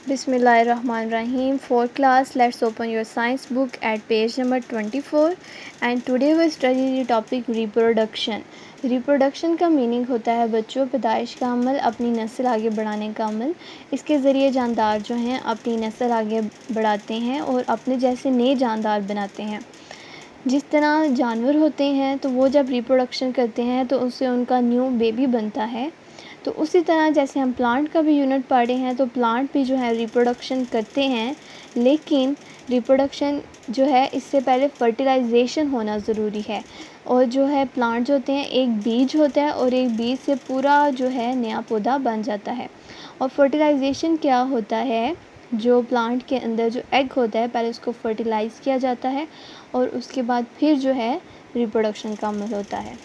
Bismillahirrahmanirrahim. Fourth class, let's open your science book at page number 24 and today we study the topic reproduction. Reproduction का meaning होता है बच्चों पैदाइश का अमल, अपनी नस्ल आगे बढ़ाने का अमल। इसके ज़रिए जानदार जो हैं अपनी नस्ल आगे बढ़ाते हैं और अपने जैसे नए जानदार बनाते हैं। जिस तरह जानवर होते हैं तो वो जब रिप्रोडक्शन करते हैं तो उससे उनका न्यू बेबी बनता है, तो उसी तरह जैसे हम प्लांट का भी यूनिट पढ़े हैं तो प्लांट भी जो है रिप्रोडक्शन करते हैं, लेकिन रिप्रोडक्शन जो है इससे पहले फर्टिलाइजेशन होना ज़रूरी है। और जो है प्लांट जो होते हैं एक बीज होता है और एक बीज से पूरा जो है नया पौधा बन जाता है। और फर्टिलाइजेशन क्या होता है, जो प्लांट के अंदर जो एग होता है पहले उसको फर्टिलाइज़ किया जाता है और उसके बाद फिर जो है रिप्रोडक्शन का अमल होता है।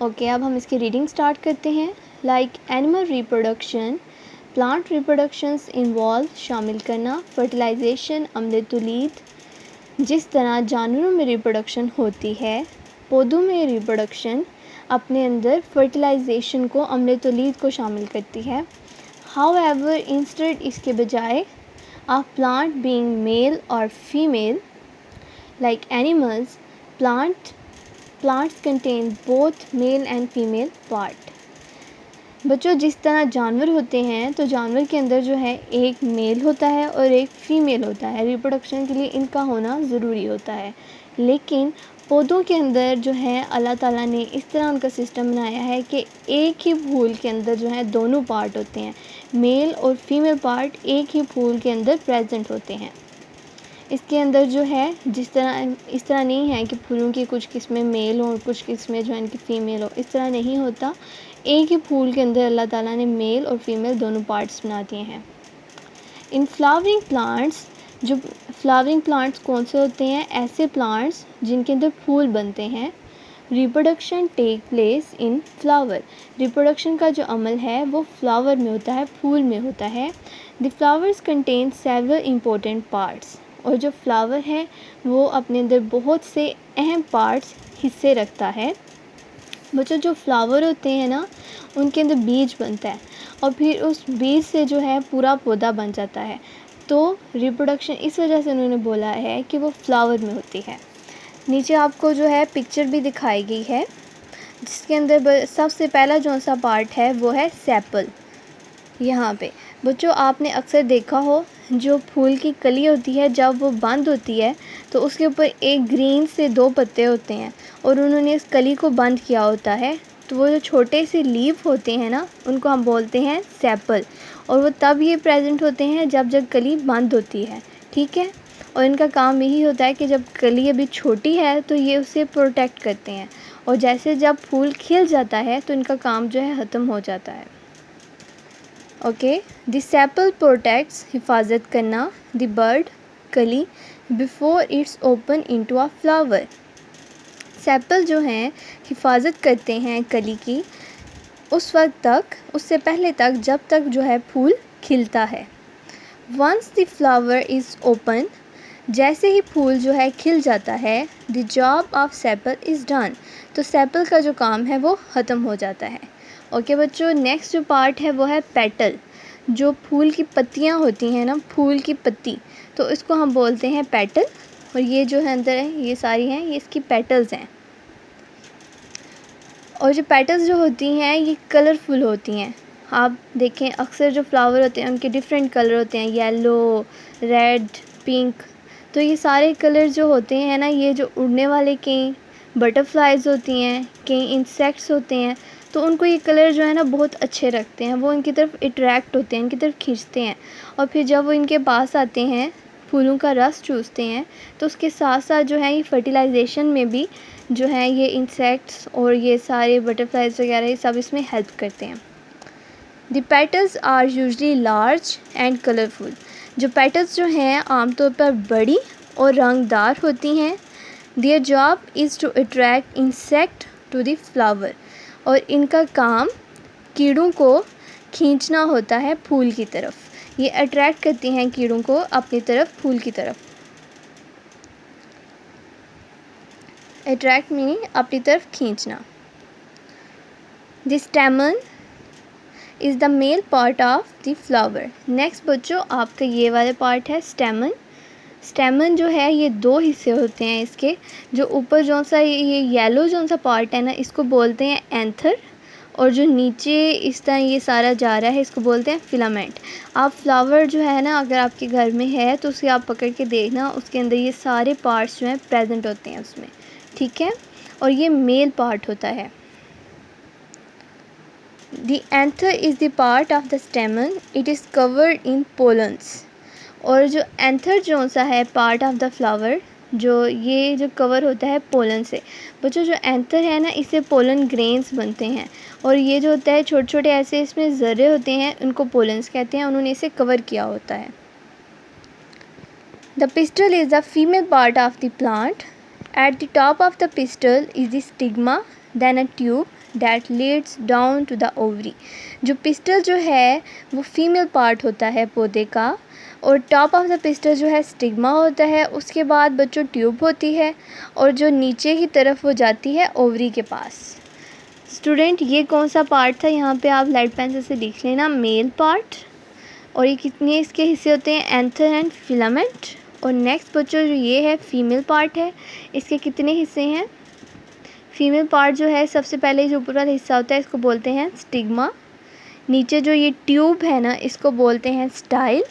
ओके, अब हम इसकी रीडिंग स्टार्ट करते हैं। Like animal reproduction, plant reproductions involve शामिल करना, फर्टिलाइजेशन अमले तुलीद। जिस तरह जानवरों में रिप्रोडक्शन होती है, पौधों में रिप्रोडक्शन अपने अंदर फर्टिलाइजेशन को अमले तुलीद को शामिल करती है। हाउएवर इंस्टेड इसके बजाय ऑफ प्लांट बीइंग मेल और female like animals, plants contain both male and female part। बच्चों जिस तरह जानवर होते हैं तो जानवर के अंदर जो है एक मेल होता है और एक फीमेल होता है, रिप्रोडक्शन के लिए इनका होना ज़रूरी होता है। लेकिन पौधों के अंदर जो है अल्लाह ताला ने इस तरह उनका सिस्टम बनाया है कि एक ही फूल के अंदर जो है दोनों पार्ट होते हैं, मेल और फीमेल पार्ट एक ही फूल के अंदर प्रेजेंट होते हैं। इसके अंदर जो है इस तरह नहीं है कि फूलों की कुछ किस्में मेल हो और कुछ किस्में जो है इनकी फ़ीमेल हो, इस तरह नहीं होता। एक ही फूल के अंदर अल्लाह ताला ने मेल और फीमेल दोनों पार्ट्स बना दिए हैं। इन फ्लावरिंग प्लांट्स, जो फ्लावरिंग प्लांट्स कौन से होते हैं, ऐसे प्लांट्स जिनके अंदर फूल बनते हैं। Reproduction take place in flower, reproduction का जो अमल है वो फ्लावर में होता है, फूल में होता है। The flowers contain several important parts, और जो फ्लावर है वो अपने अंदर बहुत से अहम पार्ट्स हिस्से रखता है। बच्चों जो फ्लावर होते हैं ना उनके अंदर बीज बनता है और फिर उस बीज से जो है पूरा पौधा बन जाता है। तो रिप्रोडक्शन इस वजह से उन्होंने बोला है कि वो फ्लावर में होती है। नीचे आपको जो है पिक्चर भी दिखाई गई है जिसके अंदर सबसे पहला जो सा पार्ट है वो है सेपल। यहाँ पे बच्चों आपने अक्सर देखा हो जो फूल की कली होती है जब वो बंद होती है तो उसके ऊपर एक ग्रीन से 2 पत्ते होते हैं और उन्होंने इस कली को बंद किया होता है। तो वो जो छोटे से लीफ होते हैं ना उनको हम बोलते हैं सेपल, और वो तब ये प्रेजेंट होते हैं जब कली बंद होती है, ठीक है। और इनका काम यही होता है कि जब कली अभी छोटी है तो ये उसे प्रोटेक्ट करते हैं, और जैसे जब फूल खिल जाता है तो इनका काम जो है ख़त्म हो जाता है। ओके, द सेपल प्रोटेक्ट्स, हिफाजत करना, द बर्ड, कली, before it's open into a flower. Sepal जो हैं हिफाजत करते हैं कली की उस वक्त तक, उससे पहले तक जब तक जो है फूल खिलता है। Once the flower is open, जैसे ही फूल जो है खिल जाता है, the job of sepal is done, तो सेपल का जो काम है वो ख़त्म हो जाता है। ओके बच्चों, नेक्स्ट जो पार्ट है वो है पेटल। जो फूल की पत्तियां होती हैं ना, फूल की पत्ती, तो इसको हम बोलते हैं पेटल, और ये जो है अंदर है ये सारी हैं, ये इसकी पेटल्स हैं। और जो पेटल्स जो होती हैं ये कलरफुल होती हैं। आप देखें अक्सर जो फ्लावर होते हैं उनके डिफरेंट कलर होते हैं, येलो, रेड, पिंक। तो ये सारे कलर जो होते हैं ना, ये जो उड़ने वाले कई बटरफ्लाइज होती हैं, कई इंसेक्ट्स होते हैं, तो उनको ये कलर जो है ना बहुत अच्छे रखते हैं, वो इनकी तरफ अट्रैक्ट होते हैं, इनकी तरफ खींचते हैं। और फिर जब वो इनके पास आते हैं, फूलों का रस चूसते हैं, तो उसके साथ साथ जो है ये फर्टिलाइजेशन में भी जो है ये इंसेक्ट्स और ये सारे बटरफ्लाइज वगैरह ये सब इसमें हेल्प करते हैं। The petals are usually large and colourful, जो पेटल्स जो हैं आमतौर पर बड़ी और रंगदार होती हैं। Their job is to attract insect to the flower, और इनका काम कीड़ों को खींचना होता है फूल की तरफ। ये अट्रैक्ट करती हैं कीड़ों को अपनी तरफ, फूल की तरफ। अट्रैक्ट मीनिंग अपनी तरफ खींचना। The स्टेमन is the male part of the flower. Next बच्चों आपका ये वाला पार्ट है स्टेमन। स्टेमन जो है ये दो हिस्से होते हैं इसके। जो ऊपर जो सा ये येलो जो सा पार्ट है ना, इसको बोलते हैं एंथर, और जो नीचे इस तरह ये सारा जा रहा है इसको बोलते हैं फिलामेंट। आप फ्लावर जो है ना, अगर आपके घर में है तो उसे आप पकड़ के देखना, उसके अंदर ये सारे पार्ट्स जो हैं प्रेजेंट होते हैं उसमें, ठीक है। और ये मेल पार्ट होता है। The anther is the part of the stamen. It is covered in pollens. और जो एंथर जो सा है पार्ट ऑफ द फ्लावर, जो ये जो कवर होता है पोलन से। बच्चों जो एंथर है ना, इससे पोलन ग्रेन्स बनते हैं, और ये जो होता है छोटे छोटे ऐसे इसमें ज़र्रे होते हैं, उनको पोलन्स कहते हैं, उन्होंने इसे कवर किया होता है। The pistil is the female part of the plant. At the top of the pistil is the stigma, then a tube that leads down to the ovary. जो पिस्टल जो है वो फीमेल पार्ट होता है पौधे का, और टॉप ऑफ द पिस्टल जो है स्टिग्मा होता है, उसके बाद बच्चों ट्यूब होती है, और जो नीचे की तरफ वो जाती है ओवरी के पास। स्टूडेंट ये कौन सा पार्ट था, यहाँ पे आप लाइट पेंसिल से लिख लेना, मेल पार्ट। और ये कितने इसके हिस्से होते हैं, एंथर एंड फिलामेंट। और नेक्स्ट बच्चों जो ये है फीमेल पार्ट है, इसके कितने हिस्से हैं। फीमेल पार्ट जो है सबसे पहले जो ऊपर वाला हिस्सा होता है इसको बोलते हैं स्टिग्मा। नीचे जो ये ट्यूब है ना, इसको बोलते हैं स्टाइल।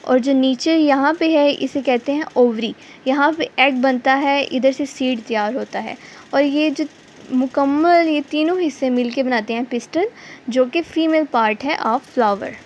और जो नीचे यहाँ पे है इसे कहते हैं ओवरी। यहाँ पे एग बनता है, इधर से सीड तैयार होता है, और ये जो मुकम्मल ये तीनों हिस्से मिलके बनाते हैं पिस्टल, जो कि फीमेल पार्ट है ऑफ फ्लावर।